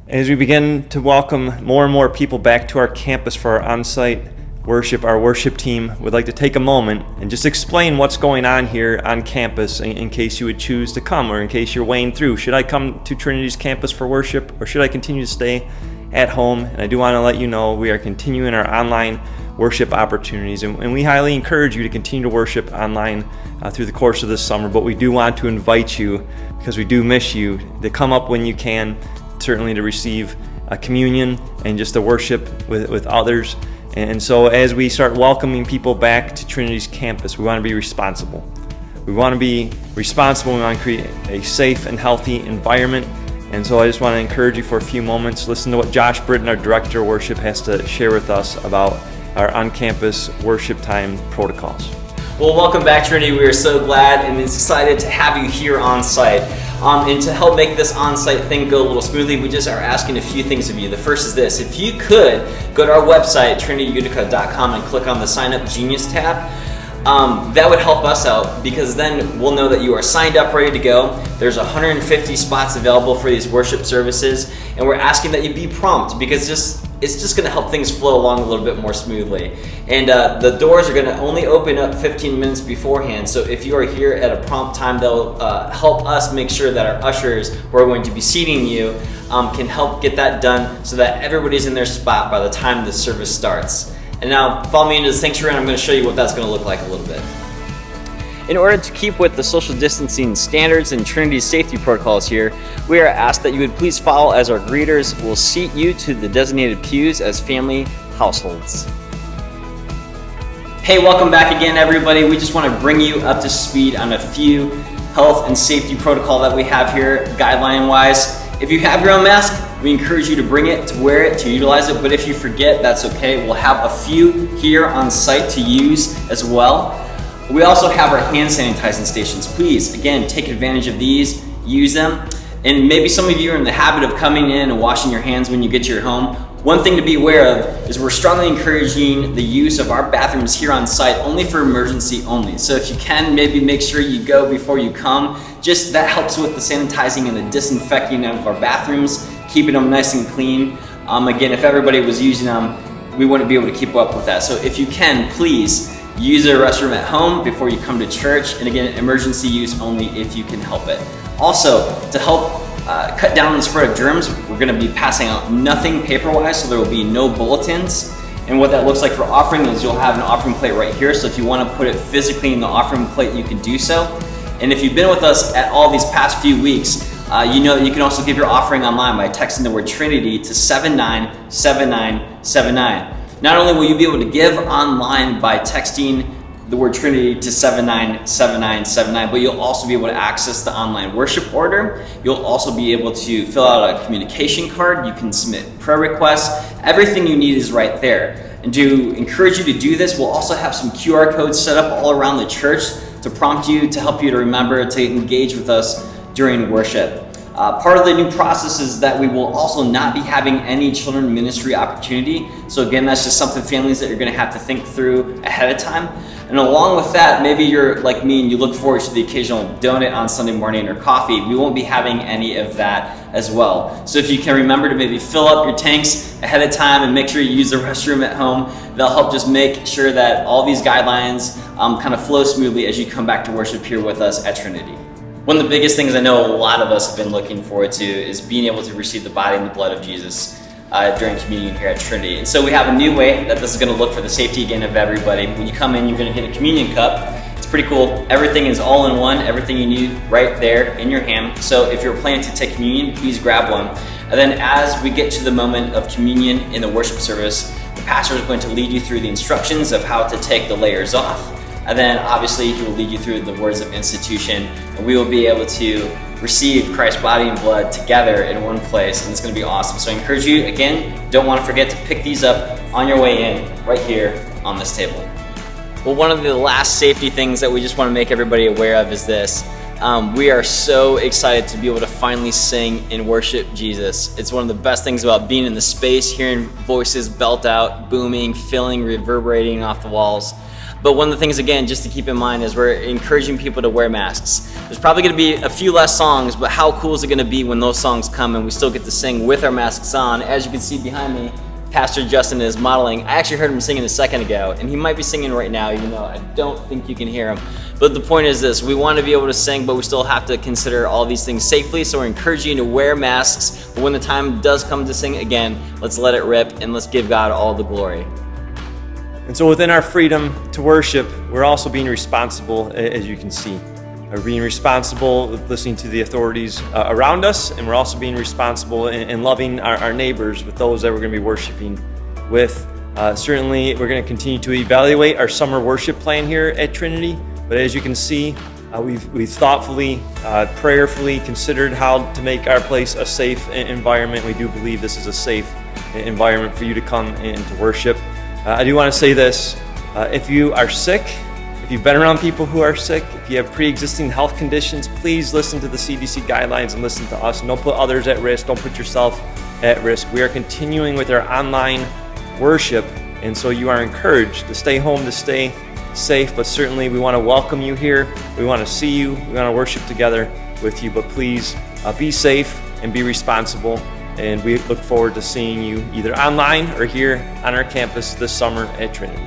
As we begin to welcome more and more people back to our campus for our on-site worship, our worship team would like to take a moment and just explain what's going on here on campus in case you would choose to come, or in case you're weighing through, should I come to Trinity's campus for worship or should I continue to stay at home? And I do want to let you know we are continuing our online worship opportunities, and we highly encourage you to continue to worship online through the course of this summer, but we do want to invite you, because we do miss you, to come up when you can, certainly to receive a communion and just to worship with others. And so as we start welcoming people back to Trinity's campus, we want to be responsible. We want to be responsible. We want to create a safe and healthy environment. And so I just want to encourage you for a few moments, listen to what Josh Britton, our Director of Worship, has to share with us about our on-campus worship time protocols. Well, welcome back, Trinity. We are so glad and excited to have you here on site. And to help make this on-site thing go a little smoothly, we just are asking a few things of you. The first is this: if you could go to our website, trinityutica.com, and click on the Sign Up Genius tab, that would help us out, because then we'll know that you are signed up, ready to go. There's 150 spots available for these worship services, and we're asking that you be prompt, because it's just going to help things flow along a little bit more smoothly. And the doors are going to only open up 15 minutes beforehand, so if you are here at a prompt time, they'll help us make sure that our ushers who are going to be seating you can help get that done so that everybody's in their spot by the time the service starts. And now follow me into the sanctuary, and I'm going to show you what that's going to look like a little bit. In order to keep with the social distancing standards and Trinity's safety protocols here, we are asked that you would please follow as our greeters will seat you to the designated pews as family households. Hey, welcome back again, everybody. We just want to bring you up to speed on a few health and safety protocol that we have here, guideline-wise. If you have your own mask, we encourage you to bring it, to wear it, to utilize it, but if you forget, that's okay. We'll have a few here on site to use as well. We also have our hand sanitizing stations. Please, again, take advantage of these, use them. And maybe some of you are in the habit of coming in and washing your hands when you get to your home. One thing to be aware of is we're strongly encouraging the use of our bathrooms here on site only for emergency only. So if you can, maybe make sure you go before you come. Just that helps with the sanitizing and the disinfecting of our bathrooms, keeping them nice and clean. Again, if everybody was using them, we wouldn't be able to keep up with that. So if you can, please use a restroom at home before you come to church. And again, emergency use only if you can help it. Also, to help cut down on the spread of germs, we're going to be passing out nothing paper-wise, so there will be no bulletins. And what that looks like for offering is you'll have an offering plate right here. So if you want to put it physically in the offering plate, you can do so. And if you've been with us at all these past few weeks, you know that you can also give your offering online by texting the word Trinity to 797979. Not only will you be able to give online by texting the word Trinity to 797979, but you'll also be able to access the online worship order. You'll also be able to fill out a communication card. You can submit prayer requests. Everything you need is right there. And to encourage you to do this, we'll also have some QR codes set up all around the church to prompt you, to help you to remember to engage with us during worship. Part of the new process is that we will also not be having any children ministry opportunity. So again, that's just something, families, that you're going to have to think through ahead of time. And along with that, maybe you're like me and you look forward to the occasional donut on Sunday morning or coffee. We won't be having any of that as well. So if you can remember to maybe fill up your tanks ahead of time and make sure you use the restroom at home, they'll help just make sure that all these guidelines kind of flow smoothly as you come back to worship here with us at Trinity. One of the biggest things I know a lot of us have been looking forward to is being able to receive the body and the blood of Jesus during communion here at Trinity. And so we have a new way that this is going to look for the safety again of everybody. When you come in, you're going to get a communion cup. It's pretty cool. Everything is all in one, everything you need right there in your hand. So if you're planning to take communion, please grab one. And then as we get to the moment of communion in the worship service, the pastor is going to lead you through the instructions of how to take the layers off. And then obviously he will lead you through the words of institution, and we will be able to receive Christ's body and blood together in one place, and it's going to be awesome. So I encourage you, again, don't want to forget to pick these up on your way in right here on this table. Well, one of the last safety things that we just want to make everybody aware of is this. We are so excited to be able to finally sing and worship Jesus. It's one of the best things about being in the space, hearing voices belt out, booming, filling, reverberating off the walls. But one of the things, again, just to keep in mind is we're encouraging people to wear masks. There's probably going to be a few less songs, but how cool is it going to be when those songs come and we still get to sing with our masks on? As you can see behind me, Pastor Justin is modeling. I actually heard him singing a second ago, and he might be singing right now, even though I don't think you can hear him. But the point is this: we want to be able to sing, but we still have to consider all these things safely. So we're encouraging you to wear masks. But when the time does come to sing again, let's let it rip and let's give God all the glory. And so within our freedom to worship, we're also being responsible, as you can see. We're being responsible with listening to the authorities around us, and we're also being responsible in loving our neighbors with those that we're going to be worshiping with. Certainly, we're going to continue to evaluate our summer worship plan here at Trinity, but as you can see, we've thoughtfully, prayerfully considered how to make our place a safe environment. We do believe this is a safe environment for you to come and to worship. I do want to say this: if you are sick, if you've been around people who are sick, if you have pre-existing health conditions, please listen to the CDC guidelines and listen to us. Don't put others at risk. Don't put yourself at risk. We are continuing with our online worship, and so you are encouraged to stay home, to stay safe, but certainly we want to welcome you here. We want to see you. We want to worship together with you, but please be safe and be responsible, and we look forward to seeing you either online or here on our campus this summer at Trinity.